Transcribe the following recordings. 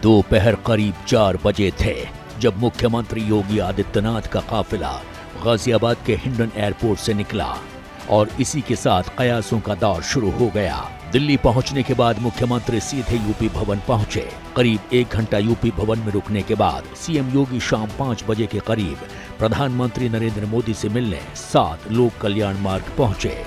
दोपहर करीब 4 बजे थे जब मुख्यमंत्री योगी आदित्यनाथ का काफिला गाजियाबाद के हिंडन एयरपोर्ट से निकला और इसी के साथ कयासों का दौर शुरू हो गया। दिल्ली पहुंचने के बाद मुख्यमंत्री सीधे यूपी भवन पहुंचे। करीब 1 घंटा यूपी भवन में रुकने के बाद सीएम योगी शाम 5 बजे के करीब प्रधानमंत्री नरेंद्र मोदी से मिलने 7 लोक कल्याण मार्ग पहुंचे।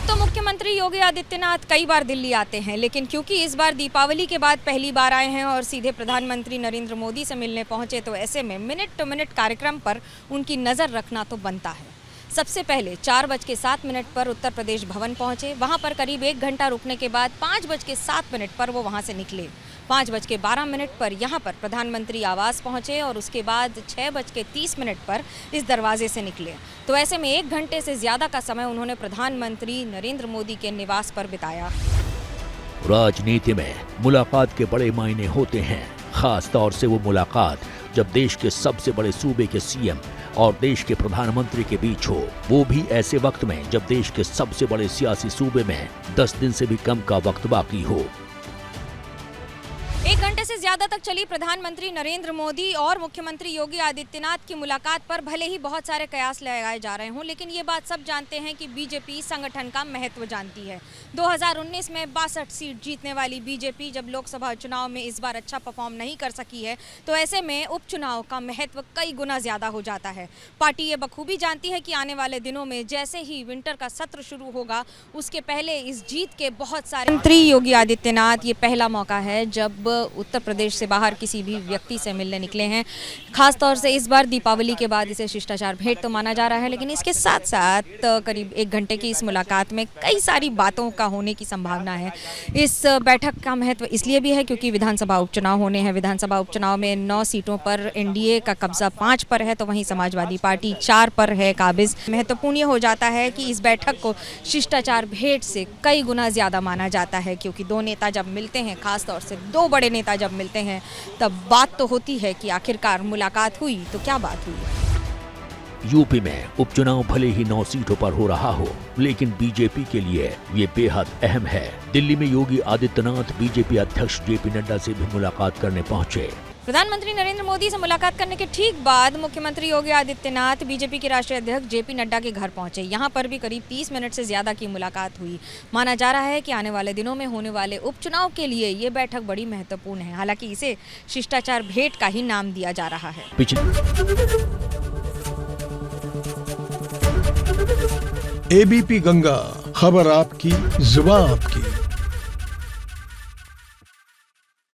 तो मुख्यमंत्री योगी आदित्यनाथ कई बार दिल्ली आते हैं, लेकिन क्योंकि इस बार दीपावली के बाद पहली बार आए हैं और सीधे प्रधानमंत्री नरेंद्र मोदी से मिलने पहुंचे, तो ऐसे में मिनट टू मिनट कार्यक्रम पर उनकी नज़र रखना तो बनता है। सबसे पहले 4:07 पर उत्तर प्रदेश भवन पहुंचे। वहां पर करीब 1 घंटा रुकने के बाद 5:07 पर वो वहां से निकले। 5:12 पर यहाँ पर प्रधानमंत्री आवास पहुँचे और उसके बाद 6:30 पर इस दरवाजे से निकले। तो ऐसे में 1 घंटे से ज़्यादा का समय उन्होंने प्रधानमंत्री नरेंद्र मोदी के निवास पर बिताया। राजनीति में मुलाकात के बड़े मायने होते हैं, खास तौर से वो मुलाकात जब देश के सबसे बड़े सूबे के सीएम और देश के प्रधानमंत्री के बीच हो, वो भी ऐसे वक्त में जब देश के सबसे बड़े सियासी सूबे में 10 दिन से भी कम का वक्त बाकी हो। 1 घंटे से ज्यादा तक चली प्रधानमंत्री नरेंद्र मोदी और मुख्यमंत्री योगी आदित्यनाथ की मुलाकात पर भले ही बहुत सारे कयास लगाए जा रहे हों, लेकिन ये बात सब जानते हैं कि बीजेपी संगठन का महत्व जानती है। 2019 में 62 सीट जीतने वाली बीजेपी जब लोकसभा चुनाव में इस बार अच्छा परफॉर्म नहीं कर सकी है, तो ऐसे में उपचुनाव का महत्व कई गुना ज्यादा हो जाता है। पार्टी ये बखूबी जानती है कि आने वाले दिनों में जैसे ही विंटर का सत्र शुरू होगा, उसके पहले इस जीत के बहुत सारे मंत्री योगी आदित्यनाथ ये पहला मौका है जब उत्तर प्रदेश से बाहर किसी भी व्यक्ति से मिलने निकले हैं। खास तौर से इस बार दीपावली के बाद इसे शिष्टाचार भेंट तो माना जा रहा है, लेकिन इसके साथ साथ करीब 1 घंटे की इस मुलाकात में कई सारी बातों का होने की संभावना है। इस बैठक का महत्व इसलिए भी है क्योंकि विधानसभा उपचुनाव होने हैं। विधानसभा उपचुनाव में 9 सीटों पर एनडीए का कब्जा 5 पर है, तो वहीं समाजवादी पार्टी 4 पर है काबिज। महत्वपूर्ण हो जाता है कि इस बैठक को शिष्टाचार भेंट से कई गुना ज्यादा माना जाता है, क्योंकि 2 नेता जब मिलते हैं, खासतौर से 2 बड़े नेता जब मिलते हैं, तब बात तो होती है कि आखिरकार मुलाकात हुई तो क्या बात हुई। यूपी में उपचुनाव भले ही 9 सीटों पर हो रहा हो, लेकिन बीजेपी के लिए ये बेहद अहम है। दिल्ली में योगी आदित्यनाथ बीजेपी अध्यक्ष जेपी नड्डा से भी मुलाकात करने पहुंचे। प्रधानमंत्री नरेंद्र मोदी से मुलाकात करने के ठीक बाद मुख्यमंत्री योगी आदित्यनाथ बीजेपी के राष्ट्रीय अध्यक्ष जेपी नड्डा के घर पहुंचे। यहां पर भी करीब 30 मिनट से ज्यादा की मुलाकात हुई। माना जा रहा है कि आने वाले दिनों में होने वाले उपचुनाव के लिए ये बैठक बड़ी महत्वपूर्ण है। हालांकि इसे शिष्टाचार भेंट का ही नाम दिया जा रहा है। एबीपी गंगा, खबर आपकी, जुबान आपकी।